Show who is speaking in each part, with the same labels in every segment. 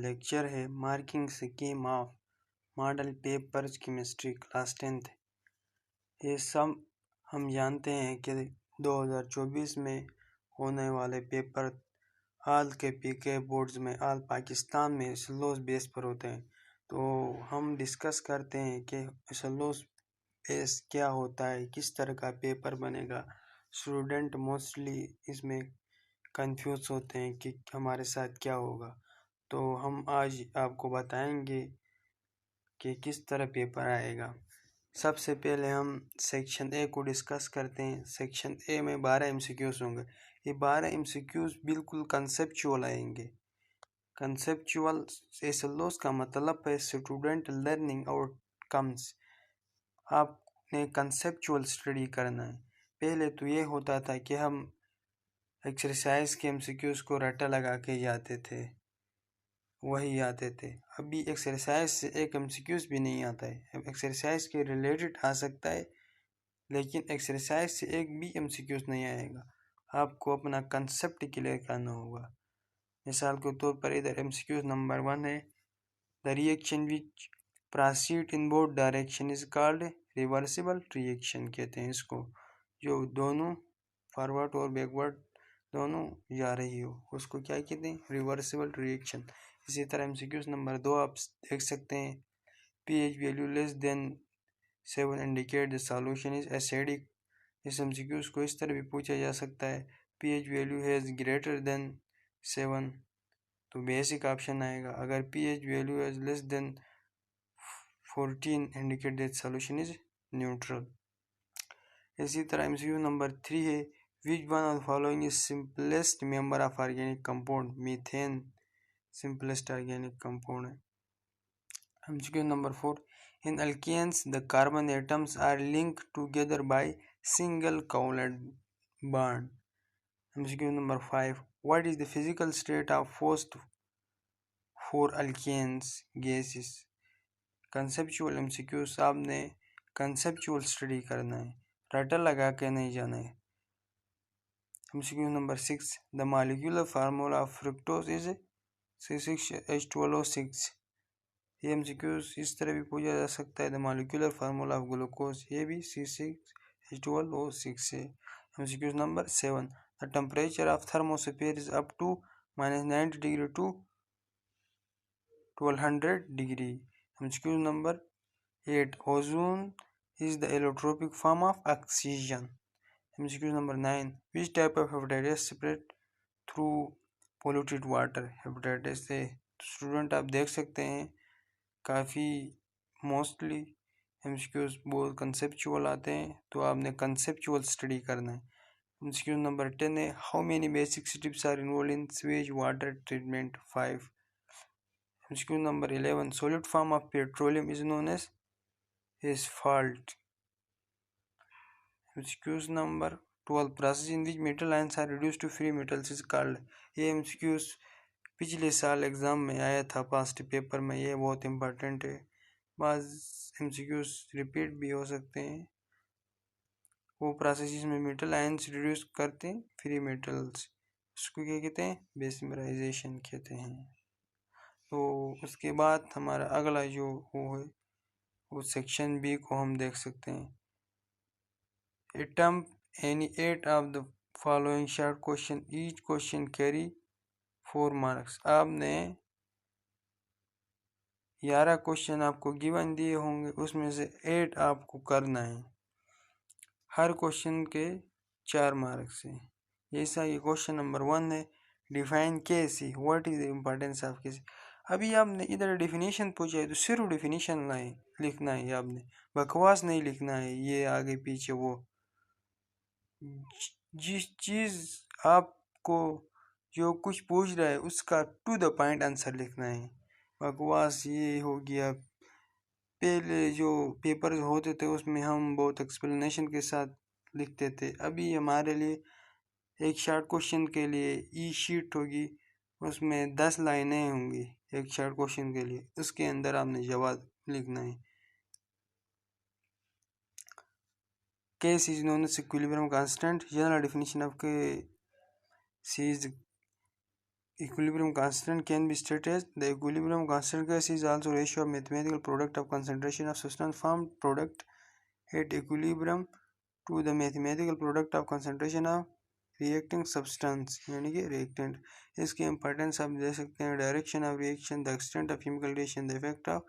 Speaker 1: Lecture है marking scheme of model papers chemistry class 10th। ये सब हम जानते हैं कि 2024 में होने वाले पेपर ऑल के पीके बोर्ड्स में ऑल पाकिस्तान में सेलुलोज बेस पर होते हैं। तो हम डिस्कस करते हैं कि सेलुलोज बेस क्या होता है, किस तरह का पेपर बनेगा। स्टूडेंट मोस्टली इसमें कंफ्यूज होते हैं कि हमारे साथ क्या होगा। तो हम आज आपको बताएंगे कि किस तरह पेपर आएगा। सबसे पहले हम सेक्शन ए को डिस्कस करते हैं। सेक्शन ए में 12 एमसीक्यूज होंगे। ये 12 एमसीक्यूज बिल्कुल कंसेप्चुअल आएंगे। कंसेप्चुअल सेलुलोज का मतलब है स्टूडेंट लर्निंग आउटकम्स। आपने कंसेप्चुअल स्टडी करना है। पहले तो ये होता था कि हम एक्सरसाइज के एमसीक्यूज को रट्टा लगा के जाते थे, वही आते थे। अभी एक्सरसाइज से एक एमसीक्यूज भी नहीं आता है। एक्सरसाइज के रिलेटेड आ सकता है, लेकिन एक्सरसाइज से एक भी एमसीक्यूज नहीं आएगा। आपको अपना कंसेप्ट क्लियर करना होगा। मिसाल के तौर पर इधर एमसीक्यूज नंबर 1 है, the reaction which proceed in both direction is called reversible reaction कहते हैं इसको। जो दोनों फॉरवर्ड और बैकवर्ड दोनों जा रही हो उसको क्या कहते हैं, रिवर्सिबल रिएक्शन। इसी तरह एमसीक्यूज नंबर 2 आप देख सकते हैं, pH value less than 7 indicate the solution is acidic. इस एमसीक्यूज को इस तरह भी पूछा जा सकता है, pH value has greater than 7 तो बेसिक ऑप्शन आएगा। अगर pH value has less than 14 indicate that solution is neutral. इसी तरह एमसीक्यू नंबर 3 है, which one of the following is simplest member of organic compound? Methane simplest organic compound है। MCQ number 4, in alkanes the carbon atoms are linked together by single covalent bond। MCQ number 5, what is the physical state of first 4 alkanes gases? conceptual MCQs आपने conceptual study करना है, रट्टा लगा के नहीं जाना है। MCQ number 6, the molecular formula of fructose is C6H12O6। ये MCQs इस तरह भी पूछा जा सकता है, the molecular formula of glucose, ये भी C6H12O6 है। MCQ number 7, the temperature of thermosphere is up to -90 degree to 1200 degree। MCQ number 8, ozone is the allotropic form of oxygen। MCQ number 9, which type of hepatitis spread through polluted water? Hepatitis से student आप देख सकते हैं काफ़ी mostly MCQs बहुत conceptual आते हैं, तो आपने कंसेप्चुअल स्टडी करना है। एमसीक्यू नंबर 10 है, how many basic steps are involve in sewage water treatment? 5। MCQ number 11, solid form of petroleum is known as asphalt. MCQs number 12, process in which metal ions are reduced to free metals is called। ये MCQs पिछले साल exam में आया था past paper में, ये बहुत important है। बाज़ MCQs रिपीट भी हो सकते हैं। वो प्रोसेस में मेटल आयंस रिड्यूस करते हैं फ्री मेटल्स, उसको क्या कहते हैं, बेसमराइजेशन कहते हैं। तो उसके बाद हमारा अगला जो वो है वो सेक्शन बी को हम देख सकते हैं। Attempt any 8 of the following short question, each question carry 4 marks। आपने 11 क्वेश्चन आपको गिवन दिए होंगे, उसमें से 8 आपको करना है, हर क्वेश्चन के 4 मार्क्स हैं। जैसा ये क्वेश्चन नंबर 1 है, define KC, what is the importance of KC. अभी आपने इधर डिफिनीशन पूछा है तो सिर्फ डिफिनीशन लिखना है, आपने बकवास नहीं लिखना है, ये आगे पीछे वो जिस चीज़ आपको जो कुछ पूछ रहा है उसका टू द पॉइंट आंसर लिखना है। बकवास ये हो गया, पहले जो पेपर होते थे उसमें हम बहुत एक्सप्लेनेशन के साथ लिखते थे। अभी हमारे लिए एक शॉर्ट क्वेश्चन के लिए ई शीट होगी, उसमें 10 लाइनें होंगी एक शॉर्ट क्वेश्चन के लिए, उसके अंदर आपने जवाब लिखना है। Case is known as equilibrium constant। General definition of Case is equilibrium constant can be stated as the equilibrium constant gas is also ratio of mathematical product of concentration of substance formed product at equilibrium to the mathematical product of concentration of reacting substance यानी कि reactant। इसकी importance आप दे सकते हैं direction of reaction, the extent of chemical reaction, the effect of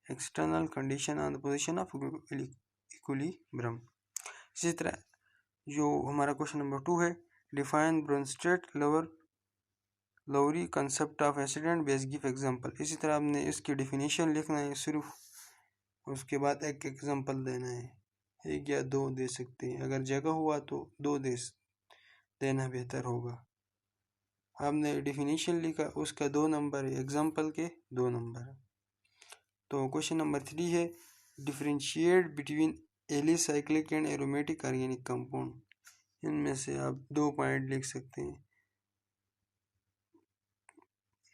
Speaker 1: external condition on the position of equilibrium. इसी तरह जो हमारा क्वेश्चन नंबर 2 है, define Bronsted Lowry concept of acid and base, give example. इसी तरह आपने इसकी डिफिनीशन लिखना है सिर्फ, उसके बाद एक एग्जांपल देना है, एक या दो दे सकते हैं, अगर जगह हुआ तो दो देना बेहतर होगा। आपने डिफिनीशन लिखा, उसका 2 नंबर है, एग्जांपल के 2 नंबर है। तो क्वेश्चन नंबर 3 है, differentiate between alicyclic and aromatic organic compound. इनमें से आप 2 पॉइंट लिख सकते हैं,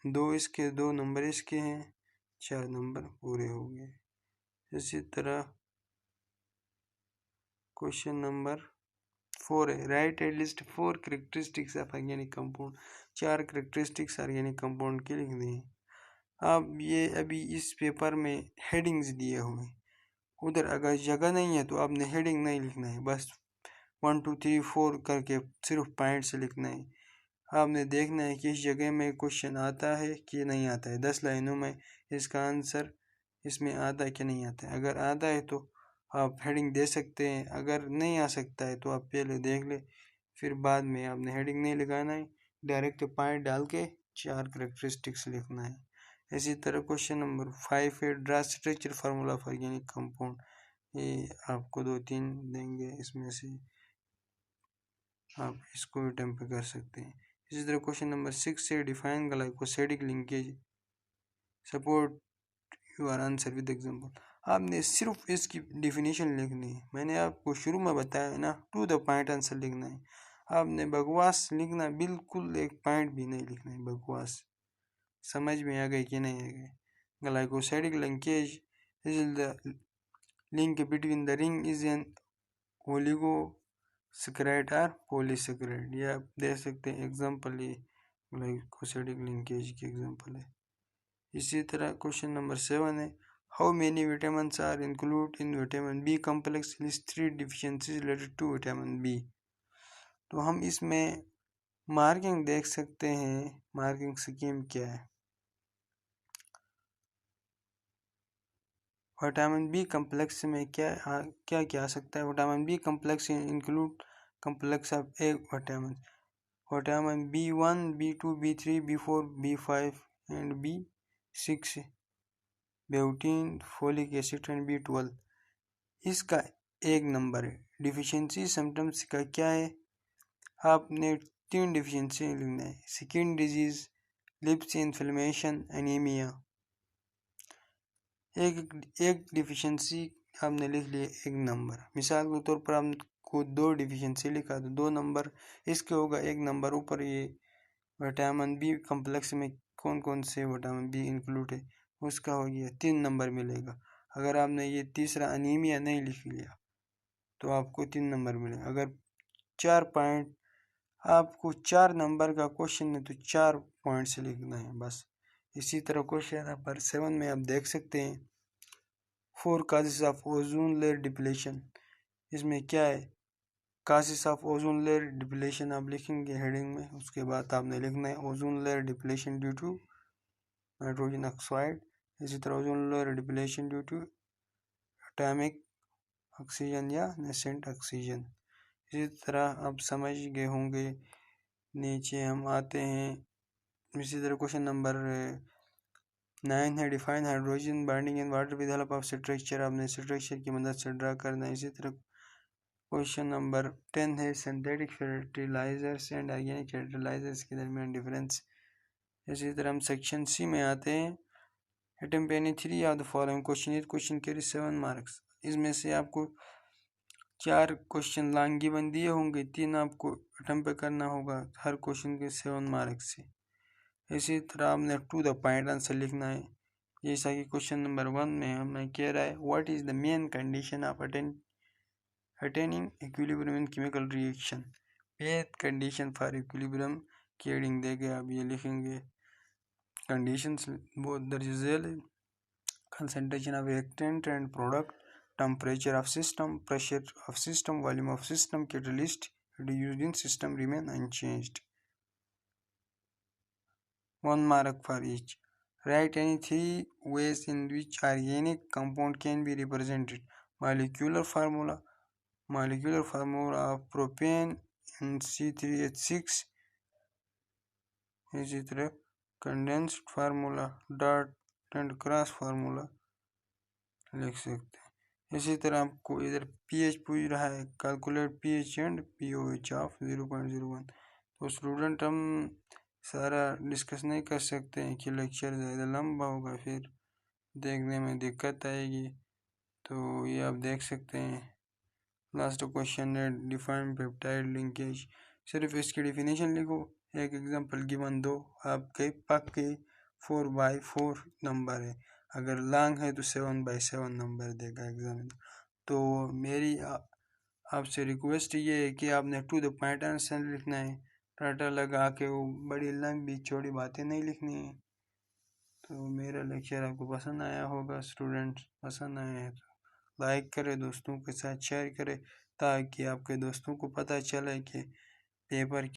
Speaker 1: 2 इसके 2 नंबर इसके हैं, 4 नंबर पूरे हो गए। इसी तरह क्वेश्चन नंबर 4 है, right at least 4 characteristics of organic compound. 4 characteristics organic compound के लिख दें। अब ये अभी इस पेपर में हेडिंग्स दिए हुए हैं, उधर अगर जगह नहीं है तो आपने हेडिंग नहीं लिखना है, बस 1 2 3 4 करके सिर्फ पॉइंट से लिखना है। आपने देखना है कि इस जगह में क्वेश्चन आता है कि नहीं आता है, 10 लाइनों में इसका आंसर इसमें आता है कि नहीं आता है। अगर आता है तो आप हेडिंग दे सकते हैं, अगर नहीं आ सकता है तो आप पहले देख ले, फिर बाद में आपने हेडिंग नहीं लगाना है, डायरेक्ट पॉइंट डाल के 4 करेक्टरिस्टिक्स लिखना है। इसी तरह क्वेश्चन नंबर 5 है, draw structure formula for organic compound. ये आपको 2-3 देंगे, इसमें से आप इसको भी अटेम्प्ट कर सकते हैं। इसी तरह क्वेश्चन नंबर 6 से, define glycosidic linkage, support your answer with example. आपने सिर्फ इसकी डिफिनीशन लिखनी है, मैंने आपको शुरू में बताया ना, टू द पॉइंट आंसर लिखना है। आपने बकवास लिखना, बिल्कुल एक पॉइंट भी नहीं लिखना है बकवास। समझ में आ गई कि नहीं आ गई? Glycosidic linkage is the link between the ring is an oligosaccharide और पॉलीसैकेराइड। ये आप दे सकते हैं एग्जांपल, ये ग्लाइकोसाइडिक लिंकेज की एग्जांपल है। इसी तरह क्वेश्चन नंबर 7 है, how many vitamins are include in vitamin B complex, list 3 deficiencies related to vitamin B. तो हम इसमें मार्किंग देख सकते हैं, मार्किंग स्कीम क्या है। विटामिन बी कॉम्प्लेक्स में क्या क्या आ सकता है। Vitamin B complex include complex of एक vitamin B1, B2, B3, B4, B5 and B6, biotin, folic acid and B12। इसका 1 नंबर है। डिफिशियंसी सिम्टम्स का क्या है, आपने 3 डिफिशियंसी लिखना है, skin disease, lips inflammation, anaemia. एक डिफिशियंसी आपने लिख लिया 1 नंबर। मिसाल के तौर पर आपको 2 डिफिशियंसी लिखा तो 2 नंबर इसके होगा, 1 नंबर ऊपर। ये विटामिन बी कॉम्प्लेक्स में कौन कौन से विटामिन बी इंक्लूड है उसका हो गया, 3 नंबर मिलेगा। अगर आपने ये तीसरा अनीमिया नहीं लिख लिया तो आपको 3 नंबर मिलेगा। अगर 4 पॉइंट, आपको 4 नंबर का क्वेश्चन है तो 4 पॉइंट से लिखना है बस। इसी तरह क्वेश्चन नंबर 7 में आप देख सकते हैं, 4 causes of ozone layer depletion. इसमें क्या है, causes of ozone layer depletion आप लिखेंगे हेडिंग में, उसके बाद आपने लिखना है ozone layer depletion due to nitrogen oxide. इसी तरह ozone layer depletion due to atomic oxygen या नेसेंट ऑक्सीजन। इसी तरह आप समझ गए होंगे। नीचे हम आते हैं, इसी तरह क्वेश्चन नंबर 9 है, define hydrogen binding in water with help of structure. आपने स्ट्रक्चर की मदद से ड्रा करना है। इसी तरह क्वेश्चन नंबर 10 है, synthetic fertilizers and organic fertilizers के दरमियान डिफरेंस। इसी तरह हम सेक्शन सी में आते हैं, attempt any 3 of the following question, इस क्वेश्चन के 7 मार्क्स। इसमें से आपको 4 क्वेश्चन लॉन्ग गिवन दिए होंगे, 3 आपको अटेम्प्ट करना होगा हर क्वेश्चन के 7 मार्क्स से। इसी तरह आपने टू द पॉइंट आंसर लिखना है। जैसा कि क्वेश्चन नंबर 1 में हमें कह रहा है, what is the main condition of attaining equilibrium in chemical reaction. Main condition for equilibrium heading देके आप ये लिखेंगे। कंडीशंस बहुत दर्ज झेल है। concentration of reactant and product, temperature of system, pressure of system, volume of system, catalyst used in system remain unchanged. 1 mark for each. Write any 3 ways in which organic compound can be represented. Molecular formula of propane in C3H6 is it condensed formula, dot and cross formula लिख सकते हैं। इसी तरह आपको इधर pH पूछ रहा है, calculate pH and pOH of 0.01। तो स्टूडेंट हम सारा डिस्कस नहीं कर सकते हैं कि लेक्चर ज़्यादा लंबा होगा, फिर देखने में दिक्कत आएगी। तो ये आप देख सकते हैं। लास्ट क्वेश्चन है डिफाइन पेप्टाइड लिंकेज, सिर्फ इसकी डिफिनेशन लिखो। एक एग्जांपल गिवन दो, आपके पक्के 4/4 नंबर है, अगर लॉन्ग है तो 7/7 नंबर देगा एग्जाम। तो मेरी आपसे रिक्वेस्ट ये है कि आपने टू द पॉइंट आंसर लिखना है, टाटा लगा के वो बड़ी लंबी चौड़ी बातें नहीं लिखनी है। तो मेरा लेक्चर आपको पसंद आया होगा स्टूडेंट्स, पसंद आया है तो लाइक करें, दोस्तों के साथ शेयर करें, ताकि आपके दोस्तों को पता चले कि पेपर